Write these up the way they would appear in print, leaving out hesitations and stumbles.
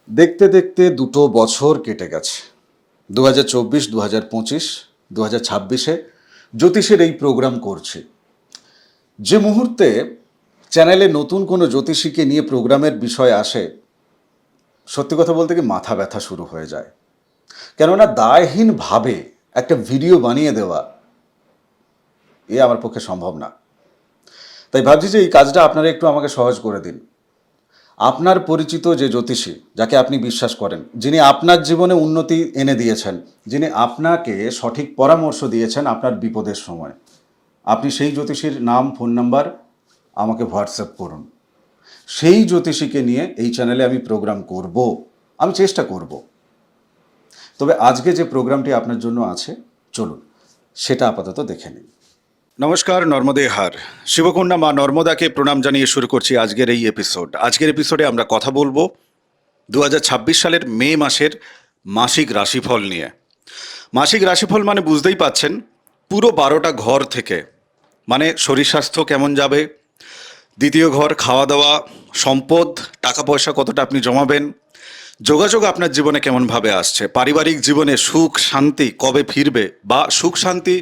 দেখতে দেখতে 2 বছর কেটে গেছে। 2024, 2025, 2026-এ জ্যোতিষের এই প্রোগ্রাম করছি। যে মুহূর্তে চ্যানেলে নতুন কোনো জ্যোতিষীকে নিয়ে প্রোগ্রামের বিষয় আসে, সত্যি কথা বলতে কি মাথা ব্যথা শুরু হয়ে যায়। কেননা দায়হীনভাবে একটা ভিডিও বানিয়ে দেওয়া আমার পক্ষে সম্ভব না। তাই ভাবছি যে এই কাজটা আপনারা একটু আমাকে সহজ করে দিন। আপনার পরিচিত যে জ্যোতিষী, যাকে আপনি বিশ্বাস করেন, যিনি আপনার জীবনে উন্নতি এনে দিয়েছেন, যিনি আপনাকে সঠিক পরামর্শ দিয়েছেন আপনার বিপদের সময়, আপনি সেই জ্যোতিষীর নাম, ফোন নাম্বার আমাকে হোয়াটসঅ্যাপ করুন। সেই জ্যোতিষীকে নিয়ে এই চ্যানেলে আমি প্রোগ্রাম করব, আমি চেষ্টা করব। তবে আজকে যে প্রোগ্রামটি আপনার জন্য আছে, চলুন সেটা আপাতত দেখে নিন। নমস্কার, নর্মদে হার। শিবকন্যা মা নর্মদাকে প্রণাম জানিয়ে শুরু করছি আজকের এই এপিসোড। আজকের এপিসোডে আমরা কথা বলবো 2026 সালের মে মাসের মাসিক রাশিফল নিয়ে। মাসিক রাশিফল মানে বুঝতেই পাচ্ছেন, পুরো 12টা ঘর থেকে, মানে শরীর স্বাস্থ্য কেমন যাবে, দ্বিতীয় ঘর খাওয়া দাওয়া, সম্পদ, টাকা পয়সা কতটা আপনি জমাবেন, যোগাযোগ আপনার জীবনে কেমনভাবে আসছে, পারিবারিক জীবনে সুখ শান্তি কবে ফিরবে, বা সুখ শান্তি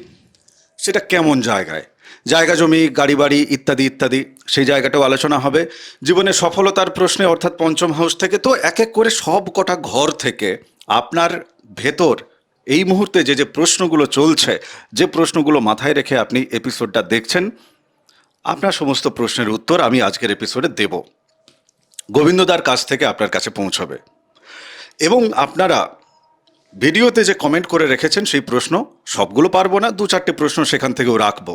সেটা কেমন জায়গায়, জায়গা জমি গাড়ি বাড়ি ইত্যাদি ইত্যাদি, সেই জায়গাটাও আলোচনা হবে। জীবনে সফলতার প্রশ্নে অর্থাৎ পঞ্চম হাউস থেকে, তো এক এক করে সব কটা ঘর থেকে আপনার ভেতর এই মুহূর্তে যে যে প্রশ্নগুলো চলছে, যে প্রশ্নগুলো মাথায় রেখে আপনি এপিসোডটা দেখছেন, আপনার সমস্ত প্রশ্নের উত্তর আমি আজকের এপিসোডে দেব। গোবিন্দদার কাছ থেকে আপনার কাছে পৌঁছবে। এবং আপনারা ভিডিওতে যে কমেন্ট করে রেখেছেন সেই প্রশ্ন সবগুলো পারবো না, 2-4টে প্রশ্ন সেখান থেকেও রাখবো।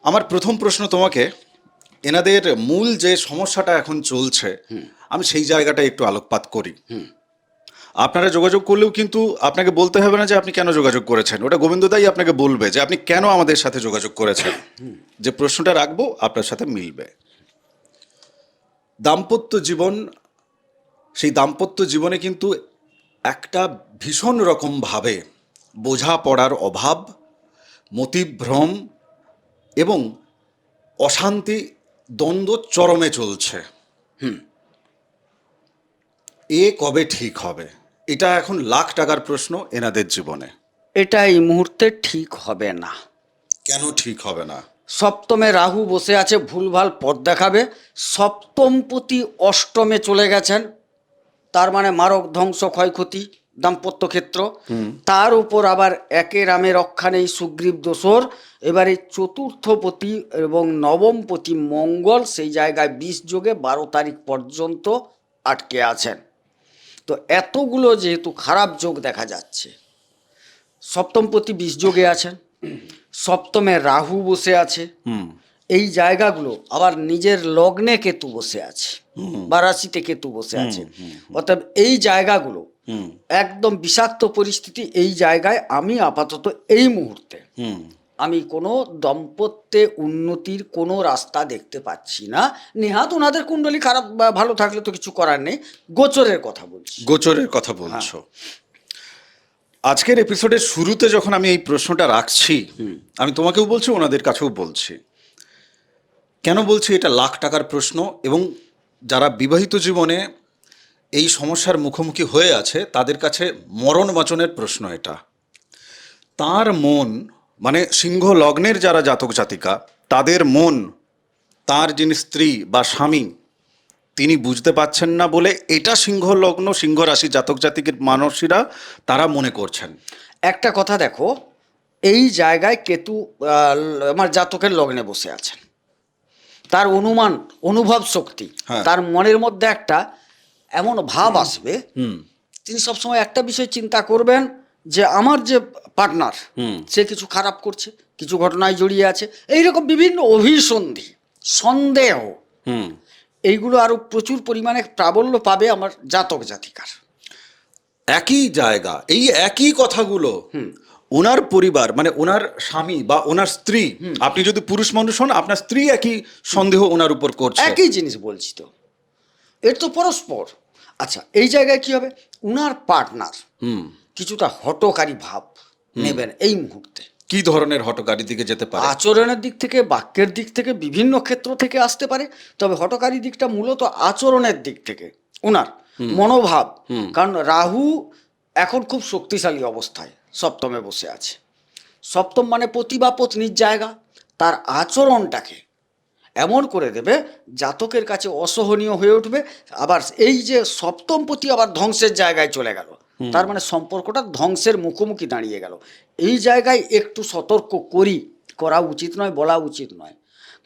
আমার প্রথম প্রশ্ন তোমাকে, এনাদের মূল যে সমস্যাটা এখন চলছে, আমি সেই জায়গাটা একটু আলোকপাত করি। আপনারা যোগাযোগ করলেও কিন্তু আপনাকে বলতে হবে না যে আপনি কেন যোগাযোগ করেছেন, ওটা গোবিন্দদাই আপনাকে বলবে যে আপনি কেন আমাদের সাথে যোগাযোগ করেছেন। যে প্রশ্নটা রাখবো আপনার সাথে মিলবে। দাম্পত্য জীবন, সেই দাম্পত্য জীবনে কিন্তু একটা ভীষণ রকমভাবে বোঝাপড়ার অভাব, মতিভ্রম এবং অশান্তি, দ্বন্দ্ব চরমে চলছে। কবে ঠিক হবে, এটা এখন লাখ টাকার প্রশ্ন এনাদের জীবনে। এটা এই মুহূর্তে ঠিক হবে না। কেন ঠিক হবে না? সপ্তমে রাহু বসে আছে, ভুলভাল পথ দেখাবে। সপ্তমপতি অষ্টমে চলে গেছেন, তার মানে মারক ধ্বংস ক্ষয়ক্ষতি দাম্পত্য ক্ষেত্র। তার উপর আবার একে রামে রক্ষা নেই, সুগ্রীব দোসর। এবারে চতুর্থপতি এবং নবমপতি মঙ্গল সেই জায়গায় 20 যোগে 12 তারিখ পর্যন্ত আটকে আছেন। তো এতগুলো যেহেতু খারাপ যোগ দেখা যাচ্ছে, সপ্তমপতি 20 যোগে আছেন, সপ্তমে রাহু বসে আছে, এই জায়গাগুলো আবার নিজের লগ্নে কেতু বসে আছে বা রাশিতে কেতু বসে আছে, অর্থাৎ এই জায়গাগুলো একদম বিষাক্ত পরিস্থিতি। এই জায়গায় আমি আপাতত এই মুহূর্তে আমি কোনো দম্পত্যে উন্নতির কোনো রাস্তা দেখতে পাচ্ছি না। নেহাত ওনাদের কুণ্ডলী খারাপ বা ভালো থাকলে তো কিছু করার নেই, গোচরের কথা বলছি। গোচরের কথা বলছো। আজকের এপিসোডের শুরুতে যখন আমি এই প্রশ্নটা রাখছি, আমি তোমাকেও বলছি, ওনাদের কাছেও বলছি। কেন বলছি এটা লাখ টাকার প্রশ্ন, এবং যারা বিবাহিত জীবনে এই সমস্যার মুখোমুখি হয়ে আছে তাদের কাছে মরণ বাঁচনের প্রশ্ন এটা। তার মন, মানে সিংহ লগ্নের যারা জাতক জাতিকা, তাদের মন, তার যিনি স্ত্রী বা স্বামী, তিনি বুঝতে পাচ্ছেন না বলে এটা সিংহ লগ্ন সিংহ রাশি জাতক জাতিকের মানুষেরা তারা মনে করছেন। একটা কথা দেখো, এই জায়গায় কেতু আমার জাতকের লগ্নে বসে আছেন, তার অনুভব শক্তি, তার মনের মধ্যে একটা এমন ভাব আসবে, তিনি সবসময় একটা বিষয় চিন্তা করবেন যে আমার যে পার্টনার সে কিছু খারাপ করছে, কিছু ঘটনায় জড়িয়ে আছে, এইরকম বিভিন্ন অভিসন্ধি, সন্দেহ, এইগুলো আরো প্রচুর পরিমাণে প্রাবল্য পাবে আমার জাতক জাতিকার। একই জায়গা, এই একই কথাগুলো ওনার পরিবার, মানে ওনার স্বামী বা ওনার স্ত্রী, আপনি যদি পুরুষ মানুষ হন, আপনার স্ত্রী একই সন্দেহ ওনার উপর করছে। একই জিনিস বলছি তো, এর তো পরস্পর। আচ্ছা, এই জায়গায় কি হবে, উনার পার্টনার কিছুটা হঠকারী ভাব নেবেন এই মুহূর্তে। কি ধরনের হঠকারী দিকে যেতে পারে? আচরণের দিক থেকে, বাক্যের দিক থেকে, বিভিন্ন ক্ষেত্র থেকে আসতে পারে, তবে হঠকারী দিকটা মূলত আচরণের দিক থেকে উনার। মনোভাব। কারণ রাহু এখন খুব শক্তিশালী অবস্থায় সপ্তমে বসে আছে। সপ্তম মানে পতি বা পত্নীর জায়গা। তার আচরণটাকে এমন করে দেবে জাতকের কাছে অসহনীয় হয়ে উঠবে। আবার এই যে সপ্তমপতি আবার ধ্বংসের জায়গায় চলে গেল, তার মানে সম্পর্কটা ধ্বংসের মুখোমুখি দাঁড়িয়ে গেল। এই জায়গায় একটু সতর্ক করা উচিত নয়, বলা উচিত নয়।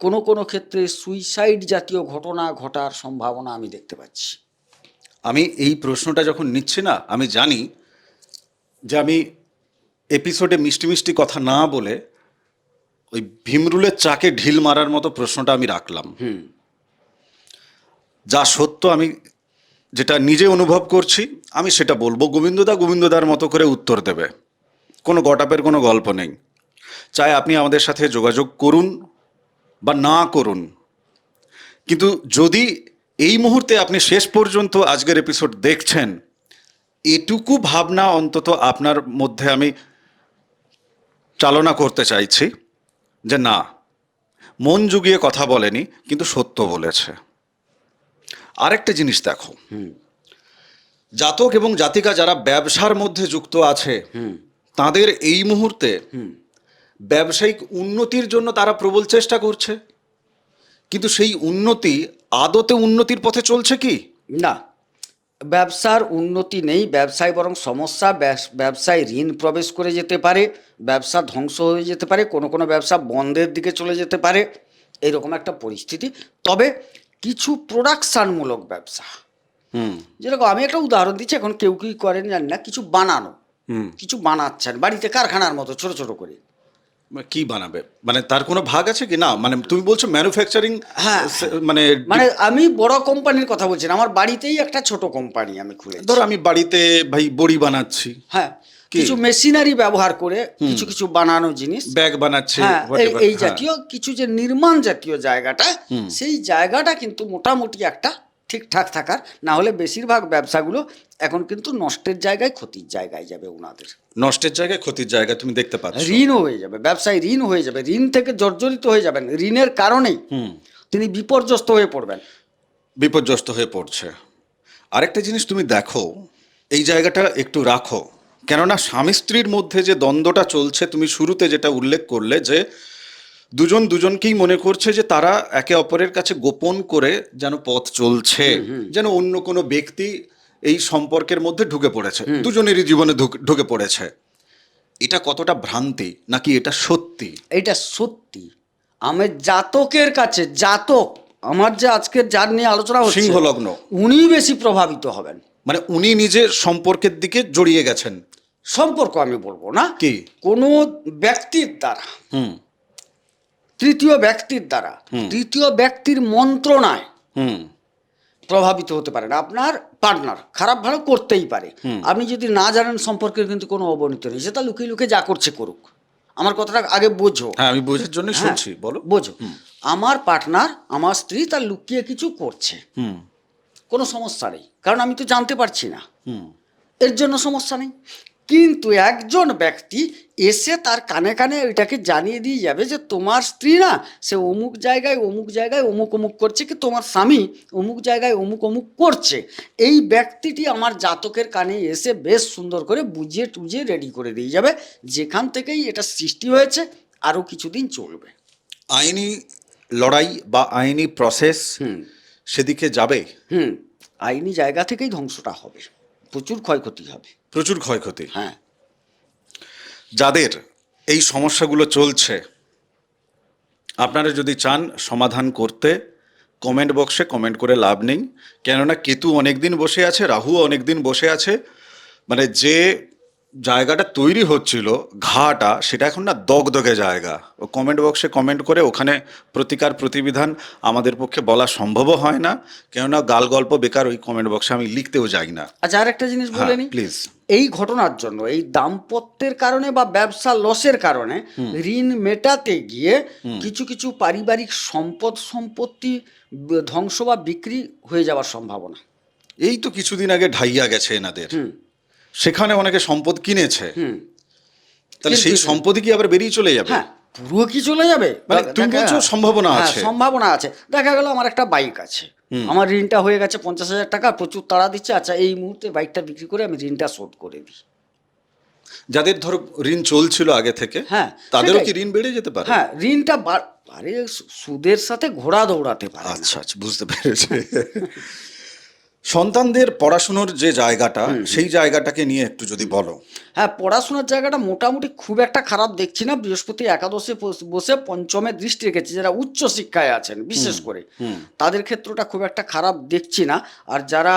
কোনো কোনো ক্ষেত্রে সুইসাইড জাতীয় ঘটনা ঘটার সম্ভাবনা আমি দেখতে পাচ্ছি। আমি এই প্রশ্নটা যখন নিচ্ছি না, আমি জানি যে আমি এপিসোডে মিষ্টি মিষ্টি কথা না বলে ওই ভীমরুলের চাকে ঢিল মারার মতো প্রশ্নটা আমি রাখলাম। যা সত্য, আমি যেটা নিজে অনুভব করছি আমি সেটা বলবো। গোবিন্দদার মতো করে উত্তর দেবে, কোনো গটাপের কোনো গল্প নেই। চাই আপনি আমাদের সাথে যোগাযোগ করুন বা না করুন, কিন্তু যদি এই মুহূর্তে আপনি শেষ পর্যন্ত আজকের এপিসোড দেখছেন, এটুকু ভাবনা অন্তত আপনার মধ্যে আমি চালনা করতে চাইছি যে না, মন জুগিয়ে কথা বলেনি, কিন্তু সত্য বলেছে। আরেকটা জিনিস দেখো, জাতক এবং জাতিকা যারা ব্যবসার মধ্যে যুক্ত আছে, তাদের এই মুহূর্তে ব্যবসায়িক উন্নতির জন্য তারা প্রবল চেষ্টা করছে, কিন্তু সেই উন্নতি আদতে উন্নতির পথে চলছে কি না। ব্যবসার উন্নতি নেই, ব্যবসায় বরং সমস্যা। ব্যবসায় ঋণ প্রবেশ করে যেতে পারে, ব্যবসা ধ্বংস হয়ে যেতে পারে, কোনো কোনো ব্যবসা বন্ধের দিকে চলে যেতে পারে, এরকম একটা পরিস্থিতি। তবে কিছু প্রোডাকশানমূলক ব্যবসা, যেরকম আমি একটা উদাহরণ দিচ্ছি, এখন কেউ কি করেন জানি না, কিছু বানানো, কিছু বানাচ্ছেন বাড়িতে কারখানার মতো ছোট ছোট করে। কি বানাবে, মানে তার কোনো ভাগ আছে কি না? মানে তুমি বলছো ম্যানুফ্যাকচারিং? হ্যাঁ, মানে মানে আমি বড় কোম্পানির কথা বলছি না, আমার বাড়িতেই একটা ছোট কোম্পানি আমি খুলেছি। ধরো আমি বাড়িতে ভাই বড়ি বানাচ্ছি, হ্যাঁ, কিছু মেশিনারি ব্যবহার করে কিছু কিছু বানানো জিনিস, ব্যাগ বানাচ্ছি, হ্যাঁ, whatever, এই জাতীয় কিছু যে নির্মাণ জাতীয় জায়গাটা, সেই জায়গাটা কিন্তু মোটামুটি একটা ঠিকঠাক থাকার, না হলে বেশিরভাগ ব্যবসাগুলো এখন কিন্তু নষ্টের জায়গায়, ক্ষতির জায়গায় যাবে ওনাদের। নষ্টের জায়গায় ক্ষতির জায়গায় তুমি দেখতে পাচ্ছ। ঋণ হয়ে যাবে, ব্যবসায় ঋণ হয়ে যাবে, ঋণ থেকে জর্জরিত হয়ে যাবেন, ঋণের কারণেই তিনি বিপর্যস্ত হয়ে পড়বেন। বিপর্যস্ত হয়ে পড়ছে। আরেকটা জিনিস তুমি দেখো, এই জায়গাটা একটু রাখো, কেননা স্বামী স্ত্রীর মধ্যে যে দ্বন্দ্বটা চলছে, তুমি শুরুতে যেটা উল্লেখ করলে যে দুজন দুজনকেই মনে করছে যে তারা একে অপরের কাছে গোপন করে যেন পথ চলছে, যেন অন্য কোনো ব্যক্তি এই সম্পর্কের মধ্যে ঢুকে পড়েছে, দুজনেরই জীবনে ঢুকে পড়েছে। এটা কতটা ভ্রান্তি নাকি এটা সত্যি? এটা সত্যি। আমার জাতকের কাছে, জাতক আমার যে আজকের যার নিয়ে আলোচনা হচ্ছে, সিংহ লগ্ন, উনি বেশি প্রভাবিত হবেন। মানে উনি নিজের সম্পর্কের দিকে জড়িয়ে গেছেন। সম্পর্ক আমি বলবো না, কি কোনো ব্যক্তির দ্বারা, তৃতীয় ব্যক্তির দ্বারা, তৃতীয় ব্যক্তির মন্ত্রণায় প্রভাবিত হতে পারেন। আপনার পার্টনার খারাপ ভালো করতেই পারে, আপনি যদি না জানেন সম্পর্কের কিন্তু কোনো অবনতি নেই, সেটা লুকিয়ে লুকিয়ে যা করছে করুক। আমার কথাটা আগে বোঝো। হ্যাঁ, আমি বোঝার জন্য শুনছি, বলো। বোঝো, আমার পার্টনার, আমার স্ত্রী তার লুকিয়ে কিছু করছে, কোনো সমস্যা নেই, কারণ আমি তো জানতে পারছি না, এর জন্য সমস্যা নেই। কিন্তু একজন ব্যক্তি এসে তার কানে কানে ওইটাকে জানিয়ে দিয়ে যাবে যে তোমার স্ত্রী না, সে অমুক জায়গায় অমুক জায়গায় অমুক অমুক করছে, কি তোমার স্বামী অমুক জায়গায় অমুক অমুক করছে। এই ব্যক্তিটি আমার জাতকের কানে এসে বেশ সুন্দর করে বুঝিয়ে টুজিয়ে রেডি করে দিয়ে যাবে, যেখান থেকেই এটা সৃষ্টি হয়েছে আরও কিছুদিন চলবে। আইনি লড়াই বা আইনি প্রসেস সেদিকে যাবে। আইনি জায়গা থেকেই ধ্বংসটা হবে, প্রচুর ক্ষয়ক্ষতি হবে, প্রচুর ক্ষয়ক্ষতি। হ্যাঁ, যাদের এই সমস্যাগুলো চলছে, আপনারা যদি চান সমাধান করতে, কমেন্ট বক্সে কমেন্ট করে লাভ নেই, কেননা কেতু অনেক দিন বসে আছে, রাহু অনেক দিন বসে আছে, মানে যে জায়গাটা তৈরি হচ্ছিল ঘাটা, সেটা এখন না দগদগে জায়গা। ও কমেন্ট বক্সে কমেন্ট করে ওখানে প্রতিকার প্রতিবিধান আমাদের পক্ষে বলা সম্ভবও হয় না, কেননা গাল গল্প বেকার ওই কমেন্ট বক্সে আমি লিখতেও যাই না। আচ্ছা, আর একটা জিনিস বলে নি প্লিজ। এই ঘটনার জন্য, এই দাম্পত্যের কারণে বা ব্যবসা লসের কারণে ঋণ মেটাতে গিয়ে কিছু কিছু পারিবারিক সম্পত্তি ধ্বংস বা বিক্রি হয়ে যাওয়ার সম্ভাবনা। এই তো কিছুদিন আগে ঢাইয়া গেছে এনাদের, সেখানে অনেকে সম্পদ কিনেছে, তাহলে সেই সম্পত্তি কি আবার বেরিয়ে চলে যাবে? হ্যাঁ, পুরো কি চলে যাবে? মানে তুমি বলছো সম্ভাবনা হ্যাঁ, আছে। সম্ভাবনা আছে। দেখা গেল আমার একটা বাইক আছে, আমার ঋণটা হয়ে গেছে 50,000 টাকা, প্রচুর তাড়া দিচ্ছে, আচ্ছা এই মুহূর্তে বাইকটা বিক্রি করে আমি ঋণটা শোধ করে দিই। যাদের ধরো ঋণ চলছিল আগে থেকে, হ্যাঁ, তাদেরও সেটাই। কি ঋণ বেড়ে যেতে পারে? হ্যাঁ, ঋণটা আরে সুদের সাথে ঘোড়া দৌড়াতে পারে না। আচ্ছা আচ্ছা, বুঝতে পেরেছি। সন্তানদের পড়াশুনোর যে জায়গাটা, সেই জায়গাটাকে নিয়ে একটু যদি বলো। হ্যাঁ, পড়াশোনার জায়গাটা মোটামুটি খুব একটা খারাপ দেখছি না। বৃহস্পতি একাদশে বসে পঞ্চমে দৃষ্টি রেখেছে, যারা উচ্চ শিক্ষায় আছেন বিশেষ করে তাদের ক্ষেত্রটা খুব একটা খারাপ দেখছি না। আর যারা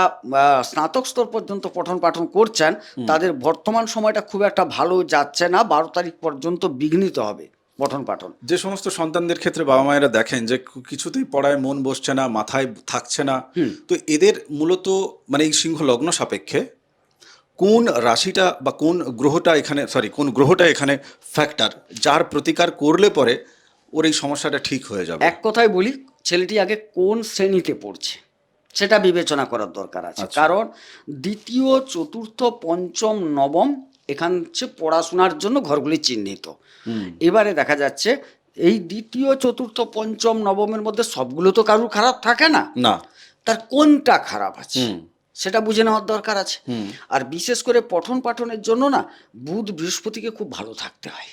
স্নাতক স্তর পর্যন্ত পঠন পাঠন করছেন, তাদের বর্তমান সময়টা খুব একটা ভালো যাচ্ছে না। 12 তারিখ পর্যন্ত বিঘ্নিত হবে পঠন পাঠন। যে সমস্ত সন্তানদের ক্ষেত্রে বাবা মায়েরা দেখেন যে কিছুতেই পড়ায় মন বসছে না, মাথায় থাকছে না, তো এদের মূলত মানে এই সিংহ লগ্ন সাপেক্ষে কোন রাশিটা বা কোন গ্রহটা এখানে ফ্যাক্টর, যার প্রতিকার করলে পরে ওর এই সমস্যাটা ঠিক হয়ে যাবে? এক কথায় বলি, ছেলেটি আগে কোন শ্রেণীতে পড়ছে সেটা বিবেচনা করার দরকার আছে। আচ্ছা। কারণ দ্বিতীয়, চতুর্থ, পঞ্চম, নবম এখান হচ্ছে পড়াশোনার জন্য ঘরগুলি চিহ্নিত। এবারে দেখা যাচ্ছে এই দ্বিতীয়, চতুর্থ, পঞ্চম, নবমের মধ্যে সবগুলো তো কারুর খারাপ থাকে না, না। তার কোনটা খারাপ আছে সেটা বুঝে নেওয়ার দরকার আছে। আর বিশেষ করে পঠন পাঠনের জন্য না, বুধ বৃহস্পতিকে খুব ভালো থাকতে হয়।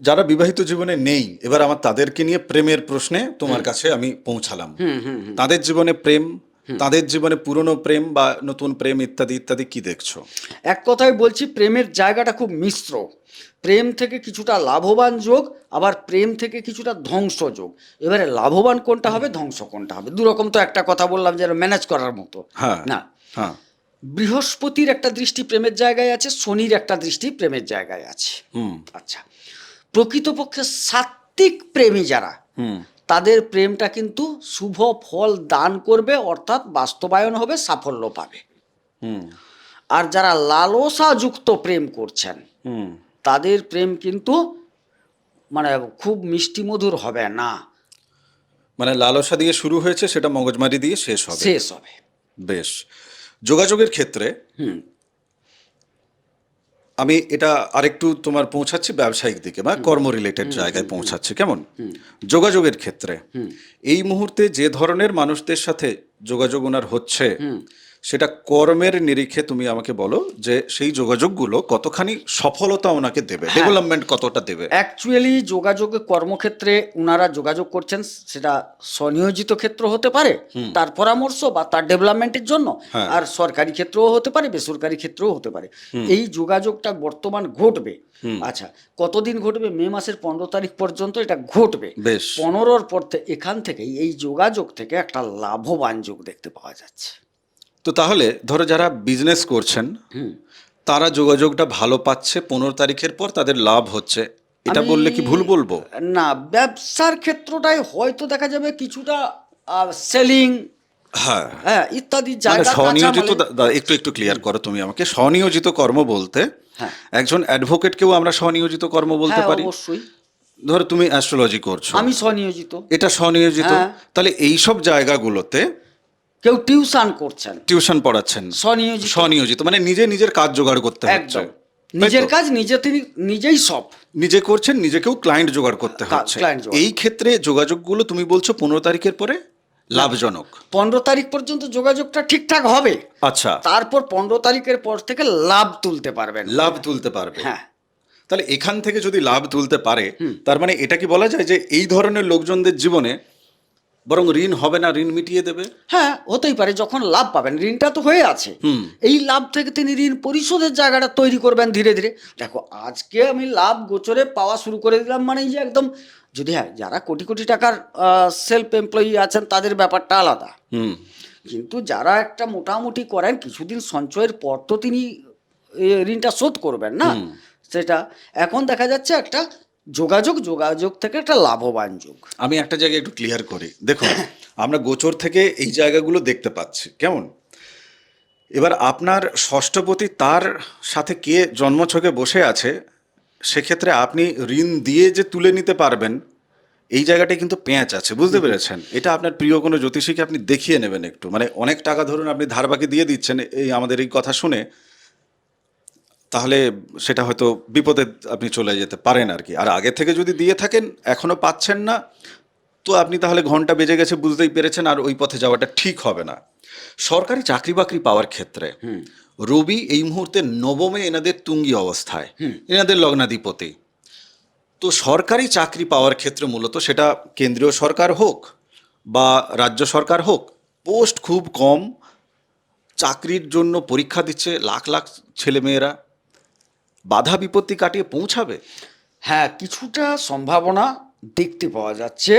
যারা বিবাহিত জীবনে নেই, এবার আমার তাদেরকে নিয়ে প্রেমের প্রশ্নে তোমার কাছে আমি পৌঁছালাম। তাদের জীবনে প্রেম, তাদের জীবনে পুরনো প্রেম বা নতুন প্রেম ইত্যাদি ইত্যাদি কি দেখছো? এক কথায় বলছি, প্রেমের জায়গাটা খুব মিশ্র। প্রেম থেকে কিছুটা লাভবান যোগ, আবার প্রেম থেকে কিছুটা ধ্বংস যোগ। এবারে লাভবান কোনটা হবে, ধ্বংস কোনটা হবে, দুরকম তো একটা কথা বললাম যে ম্যানেজ করার মতো হ্যাঁ না। হ্যাঁ। বৃহস্পতির একটা দৃষ্টি প্রেমের জায়গায় আছে, শনির একটা দৃষ্টি প্রেমের জায়গায় আছে। আচ্ছা, প্রকৃতপক্ষে সাত্ত্বিক প্রেমী যারা, তাদের প্রেমটা কিন্তু শুভ ফল দান করবে, অর্থাৎ বাস্তবায়ন হবে, সাফল্য পাবে। আর যারা লালসাযুক্ত প্রেম করছেন, তাদের প্রেম কিন্তু মানে খুব মিষ্টি মধুর হবে না। মানে লালসা দিয়ে শুরু হয়েছে, সেটা মগজমারি দিয়ে শেষ হবে। বেশ। যোগাযোগের ক্ষেত্রে আমি এটা আরেকটু তোমার পৌঁছাচ্ছি ব্যবসায়িক দিকে বা কর্ম রিলেটেড জায়গায় পৌঁছাচ্ছি। কেমন যোগাযোগের ক্ষেত্রে এই মুহূর্তে যে ধরনের মানুষদের সাথে যোগাযোগ ওনার হচ্ছে, সেটা কর্মের নিরিখে তুমি আমাকে বলো যে সেই যোগাযোগগুলো কতখানি সফলতা ওনাকে দেবে, ডেভেলপমেন্ট কতটা দেবে? অ্যাকচুয়ালি যোগাযোগে কর্মক্ষেত্রে ওনারা যোগাযোগ করছেন, সেটা স্বনিয়োজিত ক্ষেত্র হতে পারে তার পরামর্শ বা তার ডেভেলপমেন্টের জন্য, আর সরকারি ক্ষেত্রেও হতে পারে, বেসরকারি ক্ষেত্রেও হতে পারে। এই যোগাযোগটা বর্তমান ঘটবে। আচ্ছা, কতদিন ঘটবে? মে মাসের 15 তারিখ পর্যন্ত এটা ঘটবে। 15-র পর এখান থেকেই এই যোগাযোগ থেকে একটা লাভবান যোগ দেখতে পাওয়া যাচ্ছে। তো তাহলে ধরো যারা বিজনেস করছেন, তারা যোগাযোগটা ভালো পাচ্ছে, 15 তারিখের পর তাদের লাভ হচ্ছে, এটা বললে কি ভুল বলবো? না, ব্যবসার ক্ষেত্রটাই হয়তো দেখা যাবে কিছুটা সেলিং, হ্যাঁ ইত্যাদি জায়গা। স্বনিয়োজিত, একটু ক্লিয়ার করো তুমি আমাকে। স্বনিয়োজিত কর্ম বলতে একজন অ্যাডভোকেটকেও আমরা স্বনিয়োজিত কর্ম বলতে পারি? অবশ্যই। ধরো তুমি অ্যাস্ট্রোলজি করছো, আমি স্বনিয়োজিত, এটা স্বনিয়োজিত। তাহলে এইসব জায়গাগুলোতে কেউ টিউশন করছেন, টিউশন পড়াচ্ছেন, স্বনিয়োজিত মানে নিজের কাজ জোগাড় করতে হচ্ছে, নিজের কাজ নিজেই সব নিজে করছেন, নিজেকেও ক্লায়েন্ট জোগাড় করতে হচ্ছে। এই ক্ষেত্রে যোগাযোগগুলো তুমি বলছো 15 তারিখের পরে লাভজনক। 15 তারিখ পর্যন্ত যোগাযোগটা ঠিকঠাক হবে। আচ্ছা, তারপর 15 তারিখের পর থেকে লাভ তুলতে পারবেন। হ্যাঁ, তাহলে এখান থেকে যদি লাভ তুলতে পারে, তার মানে এটা কি বলা যায় যে এই ধরনের লোকজনদের জীবনে বরং ঋণ হবে না, ঋণ মিটিয়ে দেবে? হ্যাঁ, হতেই পারে। যখন লাভ পাবেন, ঋণটা তো হয়ে আছে, এই লাভ থেকে তিনি ঋণ পরিশোধের জায়গাটা তৈরি করবেন ধীরে ধীরে। দেখো, আজকে আমি লাভ গোচরে পাওয়া শুরু করে দিলাম মানে যে একদম, যদি হ্যাঁ যারা কোটি কোটি টাকার সেলফ এমপ্লয়ি আছেন তাদের ব্যাপারটা আলাদা, কিন্তু যারা একটা মোটামুটি করেন, কিছুদিন সঞ্চয়ের পর তো তিনি ঋণটা শোধ করবেন না, সেটা এখন দেখা যাচ্ছে একটা যোগাযোগ থেকে একটা লাভবান যোগ। আমি একটা জায়গায় একটু ক্লিয়ার করি। দেখো, আমরা গোচর থেকে এই জায়গাগুলো দেখতে পাচ্ছি, কেমন? এবার আপনার ষষ্ঠপতি, তার সাথে কে জন্মছকে বসে আছে, সেক্ষেত্রে আপনি ঋণ দিয়ে যে তুলে নিতে পারবেন, এই জায়গাটায় কিন্তু পেঁচ আছে, বুঝতে পেরেছেন? এটা আপনার প্রিয় কোনো জ্যোতিষীকে আপনি দেখিয়ে নেবেন একটু। মানে অনেক টাকা ধরুন আপনি ধার বাকি দিয়ে দিচ্ছেন, এই আমাদের এই কথা শুনে তাহলে সেটা হয়তো বিপদে আপনি চলে যেতে পারেন আর কি। আর আগে থেকে যদি দিয়ে থাকেন এখনো পাচ্ছেন না, তো আপনি তাহলে ঘন্টা বেজে গেছে বুঝতেই পেরেছেন, আর ওই পথে যাওয়াটা ঠিক হবে না। সরকারি চাকরি বাকরি পাওয়ার ক্ষেত্রে রবি এই মুহূর্তে নবমে এনাদের তুঙ্গি অবস্থায়, এনাদের লগ্নাধিপতি। তো সরকারি চাকরি পাওয়ার ক্ষেত্রে মূলত সেটা কেন্দ্রীয় সরকার হোক বা রাজ্য সরকার হোক, পোস্ট খুব কম, চাকরির জন্য পরীক্ষা দিচ্ছে লাখ লাখ ছেলেমেয়েরা, বাধা বিপত্তি কাটিয়ে পৌঁছাবে। হ্যাঁ, কিছুটা সম্ভাবনা দেখতে পাওয়া যাচ্ছে,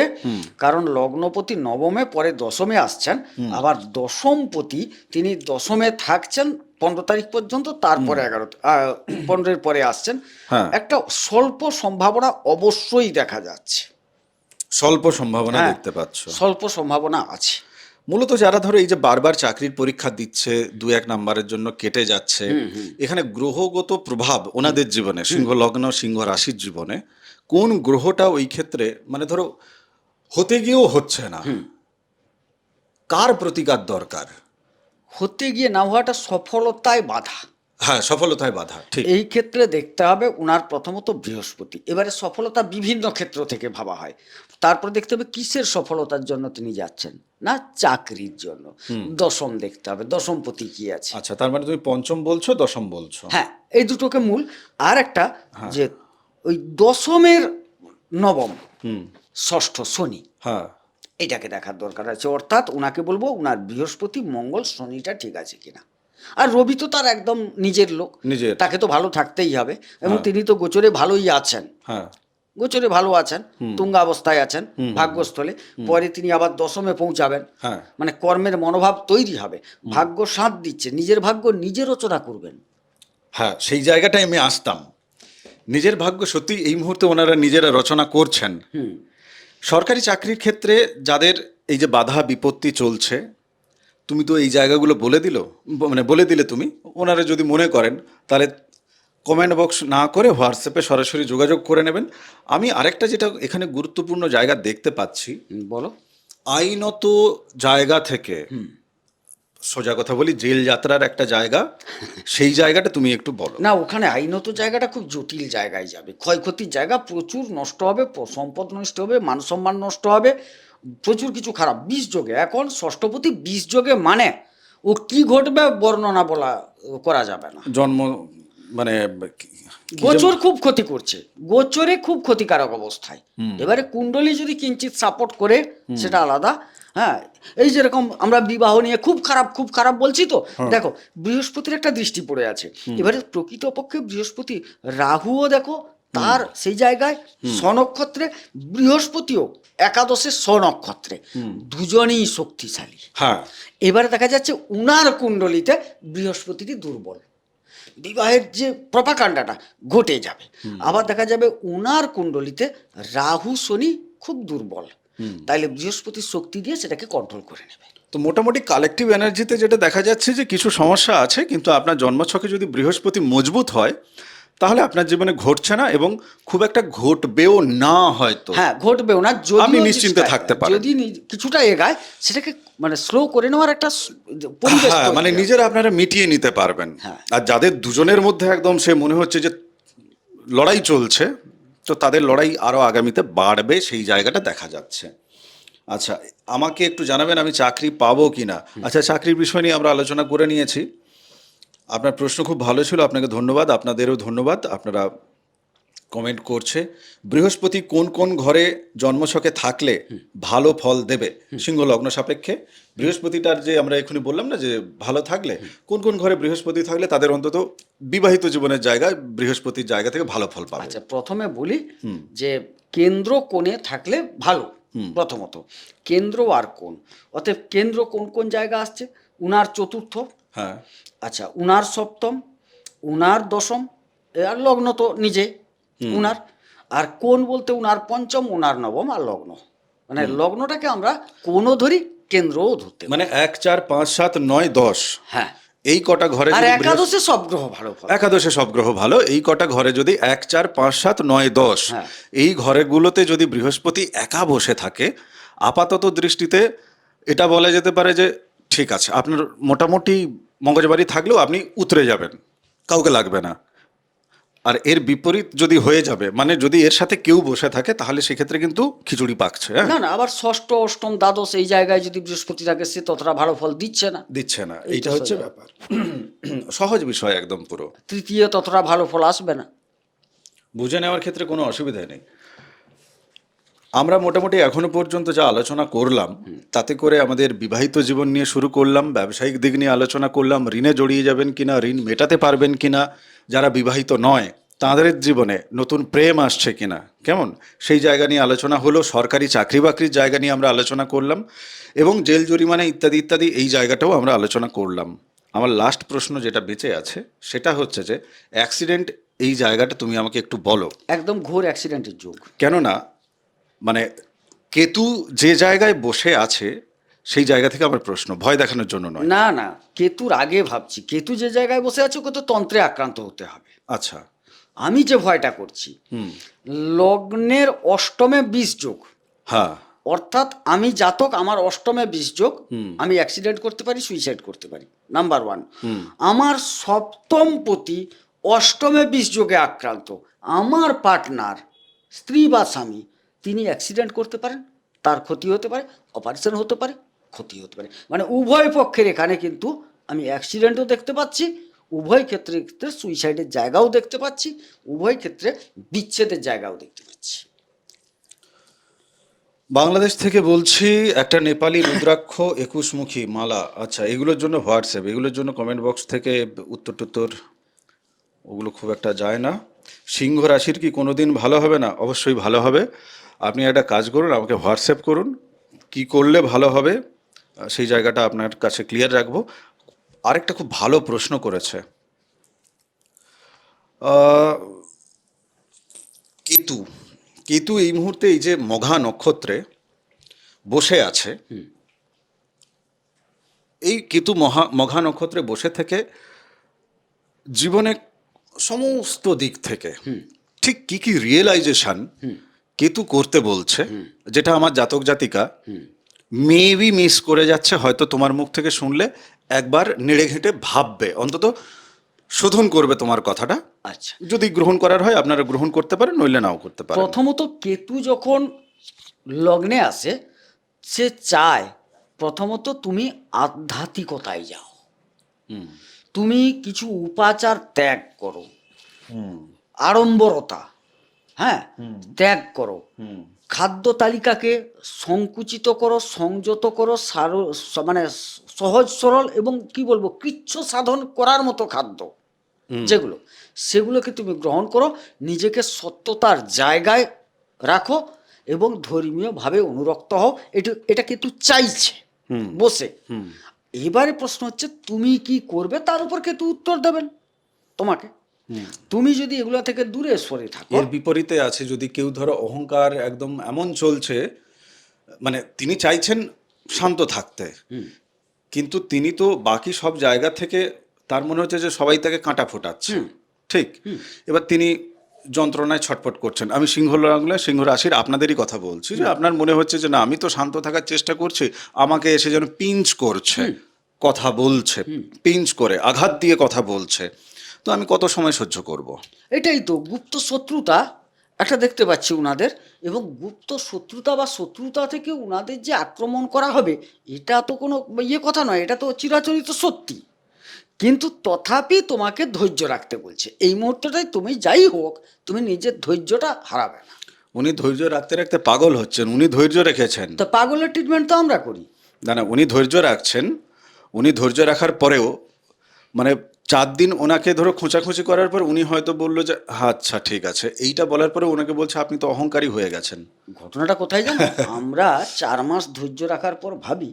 কারণ লগ্নপতি নবমে, পরে দশমে আসছেন, আবার দশমপতি তিনি দশমে থাকছেন 15 তারিখ পর্যন্ত, তারপরে 15-এর পরে আসছেন। হ্যাঁ। একটা স্বল্প সম্ভাবনা অবশ্যই দেখা যাচ্ছে। স্বল্প সম্ভাবনা হ্যাঁ, দেখতে পাচ্ছ। স্বল্প সম্ভাবনা আছে। মূলত যারা ধরো এই যে বারবার চাকরির পরীক্ষা দিচ্ছে, 2-1 নাম্বারের জন্য কেটে যাচ্ছে, এখানে গ্রহগত প্রভাব ওনাদের জীবনে, সিংহ লগ্ন সিংহ রাশির জীবনে কোন গ্রহটা ওই ক্ষেত্রে মানে ধরো হতে গিয়েও হচ্ছে না, কার প্রতিকার দরকার? হতে গিয়ে না হওয়াটা সফলতায় বাধা। হ্যাঁ, সফলতায় বাধা, ঠিক। এই ক্ষেত্রে দেখতে হবে উনার প্রথমত বৃহস্পতি। এবারে সফলতা বিভিন্ন ক্ষেত্র থেকে ভাবা হয়, তারপর দেখতে হবে কিসের সফলতার জন্য তিনি যাচ্ছেন, না চাকরির জন্য। দশম দেখতে হবে, দশমপতি কি আছে। আচ্ছা, তার মানে তুমি পঞ্চম বলছো, দশম বলছো। হ্যাঁ, এই দুটোকে মূল। আর একটা যে ওই দশমের নবম, ষষ্ঠ শনি, হ্যাঁ, এটাকে দেখার দরকার আছে। অর্থাৎ ওনাকে বলবো উনার বৃহস্পতি মঙ্গল শনিটা ঠিক আছে কিনা। আর রবি তো তার একদম নিজের লোক, নিজের। তাকে তো ভালো থাকতেই হবে, এবং তিনি তো গোচরে ভালোই আছেন। হ্যাঁ, গোচরে ভালো আছেন, তুঙ্গাবস্থায় আছেন ভাগ্যস্থলে। পরে তিনি আবার দশমে পৌঁছাবেন, হ্যাঁ। মানে কর্মের মনোভাব তৈরি হবে, ভাগ্য সাথ দিচ্ছে, নিজের ভাগ্য নিজে রচনা করবেন। হ্যাঁ, সেই জায়গাটায় আমি আসতাম। নিজের ভাগ্য সত্যি এই মুহূর্তে ওনারা নিজেরা রচনা করছেন। সরকারি চাকরির ক্ষেত্রে যাদের এই যে বাধা বিপত্তি চলছে, তুমি তো এই জায়গাগুলো বলে দিলে তুমি, ওনারা যদি মনে করেন তাহলে কমেন্ট বক্স না করে হোয়াটসঅ্যাপে সরাসরি যোগাযোগ করে নেবেন। আমি আরেকটা যেটা এখানে গুরুত্বপূর্ণ জায়গা দেখতে পাচ্ছি, বলো। আইনত জায়গা থেকে, সোজা কথা বলি, জেল যাত্রার একটা জায়গা, সেই জায়গাটা তুমি একটু বলো। না, ওখানে আইনত জায়গাটা খুব জটিল জায়গায় যাবে, ক্ষয়ক্ষতির জায়গা, প্রচুর নষ্ট হবে, সম্পদ নষ্ট হবে, মান সম্মান নষ্ট হবে, প্রচুর কিছু খারাপ। 20 যোগে, এখন ষষ্ঠপতি 20 যোগে, মানে ও কি ঘটবে বর্ণনা করা যাবে না। জন্ম মানে গোচর খুব ক্ষতি করছে, গোচরে খুব ক্ষতিকারক অবস্থায়। এবারে কুণ্ডলী যদি কিঞ্চিত সাপোর্ট করে সেটা আলাদা। হ্যাঁ, এই যেরকম আমরা বিবাহ নিয়ে খুব খারাপ বলছি, তো দেখো বৃহস্পতির একটা দৃষ্টি পড়ে আছে। এবারে প্রকৃতপক্ষে বৃহস্পতি, রাহুও দেখো তার সেই জায়গায় স্বনক্ষত্রে, বৃহস্পতিও একাদশের স্বনক্ষত্রে, দুজনেই শক্তিশালী। হ্যাঁ, এবারে দেখা যাচ্ছে উনার কুণ্ডলিতে বৃহস্পতিটি দুর্বল, বিবাহের যে প্রপাকাণ্ডাটা ঘটে যাবে। আবার দেখা যাবে উনার কুণ্ডলিতে রাহু শনি খুব দুর্বল, তাইলে বৃহস্পতির শক্তি দিয়ে সেটাকে কন্ট্রোল করে নেবে। তো মোটামুটি কালেকটিভ এনার্জিতে যেটা দেখা যাচ্ছে যে কিছু সমস্যা আছে, কিন্তু আপনার জন্মছকে যদি বৃহস্পতি মজবুত হয় তাহলে আপনার জীবনে ঘটছে না, এবং খুব একটা ঘটবেও না হয়তো। হ্যাঁ, ঘটবেও না, যদি আপনি নিশ্চিন্তে থাকতে পারেন। যদি কিছুটা এগায় সেটাকে মানে স্লো করে নেওয়ার একটা পরিবেশ হ্যাঁ, তৈরি মানে হবে। নিজেরা আপনারা মিটিয়ে নিতে পারবেন। হ্যাঁ। আর যাদের দুজনের মধ্যে একদম সে মনে হচ্ছে যে লড়াই চলছে, তো তাদের লড়াই আরো আগামীতে বাড়বে, সেই জায়গাটা দেখা যাচ্ছে। আচ্ছা, আমাকে একটু জানাবেন আমি চাকরি পাবো কিনা। আচ্ছা, চাকরির বিষয় নিয়ে আমরা আলোচনা করে নিয়েছি। আপনার প্রশ্ন খুব ভালো ছিল, আপনাকে ধন্যবাদ। আপনাদেরও ধন্যবাদ, আপনারা কমেন্ট করছে। বৃহস্পতি কোন কোন ঘরে জন্মছকে থাকলে ভালো ফল দেবে সিংহ লগ্ন সাপেক্ষে? বৃহস্পতিটার যে আমরা এখনই বললাম না যে ভালো থাকলে কোন কোন ঘরে বৃহস্পতি থাকলে তাদের অন্তত বিবাহিত জীবনের জায়গায় বৃহস্পতির জায়গা থেকে ভালো ফল পাবে। আচ্ছা, প্রথমে বলি যে কেন্দ্র কোণে থাকলে ভালো। প্রথমত কেন্দ্র আর কোণ, অতএব কেন্দ্র কোন কোন জায়গা আসছে, উনার চতুর্থ, হ্যাঁ, আচ্ছা উনার সপ্তম, উনার দশম, আর লগ্ন তো নিজে উনার, আর কোণ বলতে উনার পঞ্চম, উনার নবম, আর লগ্ন। মানে লগ্নটাকে আমরা কোণও ধরি, কেন্দ্রও ধরতে পারি। মানে 1, 4, 5, 7, 9, 10, হ্যাঁ, এই কটা ঘরে আর যদি একাদশে সব গ্রহ ভালো ফল। একাদশে সব গ্রহ ভালো, এই কটা ঘরে যদি 1, 4, 5, 7, 9, 10 হ্যাঁ। এই ঘরেগুলোতে যদি বৃহস্পতি একা বসে থাকে, আপাতত দৃষ্টিতে এটা বলা যেতে পারে যে ঠিক আছে, আপনার মোটামুটি মগজবাড়ি থাকলেও আপনি উতরে যাবেন, কাউকে লাগবে না। আর এর বিপরীত যদি হয়ে যাবে, মানে যদি এর সাথে কেউ বসে থাকে, তাহলে সেক্ষেত্রে কিন্তু খিচুড়ি পাকছে। হ্যাঁ, না না, আবার ষষ্ঠ অষ্টম দ্বাদশ এই জায়গায় যদি বৃহস্পতি থাকে সে ততটা ভালো ফল দিচ্ছে না। দিচ্ছে না, এই এইটা তো হচ্ছে সোজা। ব্যাপার। সহজ বিষয় একদম পুরো, তৃতীয় ততটা ভালো ফল আসবে না। বুঝে নেওয়ার ক্ষেত্রে কোনো অসুবিধা নেই। আমরা মোটামুটি এখনো পর্যন্ত যা আলোচনা করলাম, তাতে করে আমাদের বিবাহিত জীবন নিয়ে শুরু করলাম, ব্যবসায়িক দিক নিয়ে আলোচনা করলাম, ঋণে জড়িয়ে যাবেন কিনা, ঋণ মেটাতে পারবেন কিনা, যারা বিবাহিত নয় তাদের জীবনে নতুন প্রেম আসছে কিনা, কেমন সেই জায়গা নিয়ে আলোচনা হলো, সরকারি চাকরি বাকরির জায়গা নিয়ে আমরা আলোচনা করলাম, এবং জেল জরিমানা ইত্যাদি ইত্যাদি এই জায়গাটাও আমরা আলোচনা করলাম। আমার লাস্ট প্রশ্ন যেটা বেঁচে আছে সেটা হচ্ছে যে অ্যাক্সিডেন্ট, এই জায়গাটা তুমি আমাকে একটু বলো। একদম ঘোর অ্যাক্সিডেন্টের যুগ। কেননা মানে কেতু যে জায়গায় বসে আছে সেই জায়গা থেকে আমার প্রশ্ন, ভয় দেখানোর জন্য নয়। না না, কেতুর আগে ভাবছি, কেতু যে জায়গায় বসে আছে ওকে তো তন্ত্রে আক্রান্ত হতে হবে। আচ্ছা। আমি যে ভয়টা করছি, লগ্নের অষ্টমে 20 যোগ, হ্যাঁ। অর্থাৎ আমি জাতক, আমার অষ্টমে 20 যোগ, আমি অ্যাক্সিডেন্ট করতে পারি, সুইসাইড করতে পারি, নাম্বার 1। আমার সপ্তম পতি অষ্টমে 20 যোগে আক্রান্ত, আমার পার্টনার স্ত্রী বা স্বামী তিনি অ্যাক্সিডেন্ট করতে পারেন, তার ক্ষতি হতে পারে, অপারেশন হতে পারে, ক্ষতি হতে পারে, মানে উভয় পক্ষের এখানে কিন্তু আমি অ্যাক্সিডেন্টও দেখতে পাচ্ছি, উভয় ক্ষেত্রে সুইসাইডের জায়গাও দেখতে পাচ্ছি, উভয় ক্ষেত্রে বিচ্ছেদের জায়গাও দেখতে পাচ্ছি। বাংলাদেশ থেকে বলছি, একটা নেপালি রুদ্রাক্ষ 21মুখী মালা। আচ্ছা, এগুলোর জন্য হোয়াটসঅ্যাপ, এগুলোর জন্য কমেন্ট বক্স থেকে উত্তর টুত্তর ওগুলো খুব একটা যায় না। সিংহ রাশির কি কোনো দিন ভালো হবে না? অবশ্যই ভালো হবে। আপনি একটা কাজ করুন, আমাকে হোয়াটসঅ্যাপ করুন, কি করলে ভালো হবে সেই জায়গাটা আপনার কাছে ক্লিয়ার রাখবো। আরেকটা খুব ভালো প্রশ্ন করেছে কেতু। কেতু এই মুহূর্তে এই যে মঘা নক্ষত্রে বসে আছে, এই কেতু মঘা নক্ষত্রে বসে থেকে জীবনে সমস্ত দিক থেকে ঠিক কি কি রিয়েলাইজেশন কেতু করতে বলছে, যেটা আমার জাতক জাতিকা মেবি মিস করে যাচ্ছে, হয়তো তোমার মুখ থেকে শুনলে একবার নেড়ে ঘেঁটে ভাববে, অন্তত শোধন করবে তোমার কথাটা। আচ্ছা, যদি গ্রহণ করার হয় আপনারা গ্রহণ করতে পারেন, নইলে নাও করতে পারেন। প্রথমত কেতু যখন লগ্নে আসে, সে চায় প্রথমত তুমি আধ্যাত্মিকতায় যাও, তুমি কিছু উপাচার ত্যাগ করো, আড়ম্বরতা, হ্যাঁ, ত্যাগ করো, খাদ্য তালিকাকে সংকুচিত করো, সংযত করো, মানে সহজ সরল এবং কি বলবো কৃচ্ছ সাধন করার মতো খাদ্য যেগুলো, সেগুলোকে তুমি গ্রহণ করো, নিজেকে সত্যতার জায়গায় রাখো এবং ধর্মীয়ভাবে অনুরক্ত হও। এটা কিন্তু চাইছে বসে। এবারে প্রশ্ন হচ্ছে তুমি কি করবে, তার উপর কিন্তু উত্তর দেবেন তোমাকে। তুমি যদি এগুলো থেকে দূরে সরে থাকো। এর বিপরীতে আছে, যদি কেউ ধরো অহংকার একদম এমন চলছে, মানে তিনি চাইছেন শান্ত থাকতে, কিন্তু তিনি তো বাকি সব জায়গা থেকে তার মনে হচ্ছে যে সবাই তাকে কাঁটা ফোটাচ্ছে, ঠিক? এবার তিনি যন্ত্রণায় ছটফট করছেন। আমি সিংহ রাশির আপনাদেরই কথা বলছি, যে আপনার মনে হচ্ছে যে না, আমি তো শান্ত থাকার চেষ্টা করছি, আমাকে এসে যেন পিঞ্চ করছে, কথা বলছে, পিঞ্চ করে আঘাত দিয়ে কথা বলছে, তো আমি কত সময় সহ্য করব? এটাই তো গুপ্ত শত্রুতা একটা দেখতে পাচ্ছি উনাদের, এবং গুপ্ত শত্রুতা বা শত্রুতা থেকে উনাদের যে আক্রমণ করা হবে, এটা তো কোনো কথা নয়, এটা তো চিরাচরিত সত্যি। কিন্তু তথাপি তোমাকে ধৈর্য রাখতে বলছে এই মুহূর্তটাই, তুমি যাই হোক তুমি নিজের ধৈর্যটা হারাবে না। উনি ধৈর্য রাখতে রাখতে পাগল হচ্ছেন, উনি ধৈর্য রেখেছেন। তো পাগলের ট্রিটমেন্ট তো আমরা করি না না, উনি ধৈর্য রাখছেন, উনি ধৈর্য রাখার পরেও মানে 4 দিন ওনাকে ধরো খোঁচাখুচি করার পর উনি হয়তো বললো যে আচ্ছা ঠিক আছে, এইটা বলার পরে ওনাকে বলছে আপনি তো অহংকারী হয়ে গেছেন। ঘটনাটা কোথায় জানো? আমরা 4 মাস ধৈর্য রাখার পর ভাবি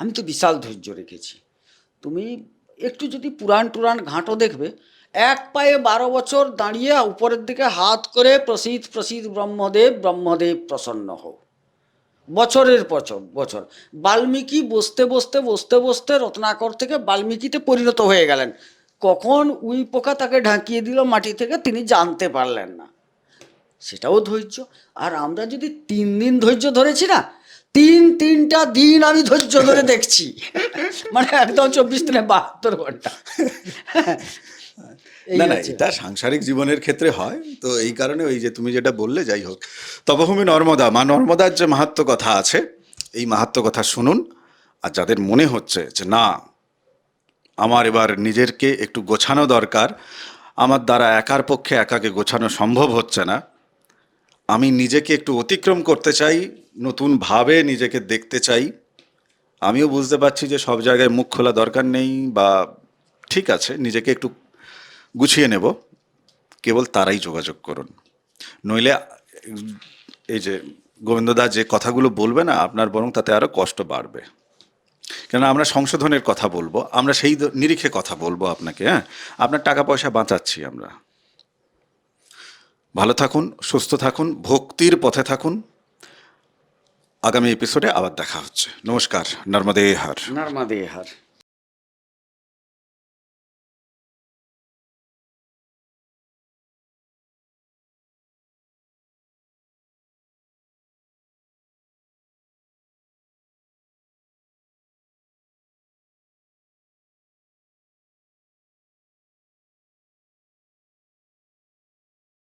আমি তো বিশাল ধৈর্য রেখেছি। তুমি একটু যদি পুরাণ টুরাণ ঘাঁটো দেখবে, এক পায়ে 12 বছর দাঁড়িয়ে উপরের দিকে হাত করে প্রসিদ প্রসিদ ব্রহ্মদেব, ব্রহ্মদেব প্রসন্ন হও, বছরের বছর। বাল্মীকি বসতে বসতে বসতে বসতে রত্নাকর থেকে বাল্মীকিতে পরিণত হয়ে গেলেন, কখন উই পোকা তাকে ঢাকিয়ে দিল মাটি থেকে তিনি জানতে পারলেন না, সেটাও ধৈর্য। আর আমরা যদি 3 দিন ধৈর্য ধরেছি না, তিনটা দিন আমি ধৈর্য ধরে দেখছি, মানে একদম 24 দিনে 72 ঘন্টা। এই না না, হচ্ছে। এটা সাংসারিক জীবনের ক্ষেত্রে হয় তো, এই কারণে ওই যে তুমি যেটা বললে, যাই হোক, তপভূমি নর্মদা, মা নর্মদার যে মাহাত্ম্য কথা আছে, এই মাহাত্ম্য কথা শুনুন। আর যাদের মনে হচ্ছে যে না, আমার এবার নিজেরকে একটু গোছানো দরকার, আমার দ্বারা একার পক্ষে একাকে গোছানো সম্ভব হচ্ছে না, আমি নিজেকে একটু অতিক্রম করতে চাই, নতুনভাবে নিজেকে দেখতে চাই, আমিও বুঝতে পারছি যে সব জায়গায় মুখ খোলা দরকার নেই, বা ঠিক আছে, নিজেকে একটু গুছিয়ে নেব, কেবল তারাই যোগাযোগ করুন। নইলে এই যে গোবিন্দদা যে কথাগুলো বলবে না, আপনার বরং তাতে আরও কষ্ট বাড়বে। কেন আমরা সংশোধনের কথা বলবো, আমরা সেই নিরিখে কথা বলবো আপনাকে। হ্যাঁ, আপনার টাকা পয়সা বাঁচাচ্ছি আমরা। ভালো থাকুন, সুস্থ থাকুন, ভক্তির পথে থাকুন। আগামী এপিসোডে আবার দেখা হচ্ছে। নমস্কার। নর্মদে হর। নর্মদে হর।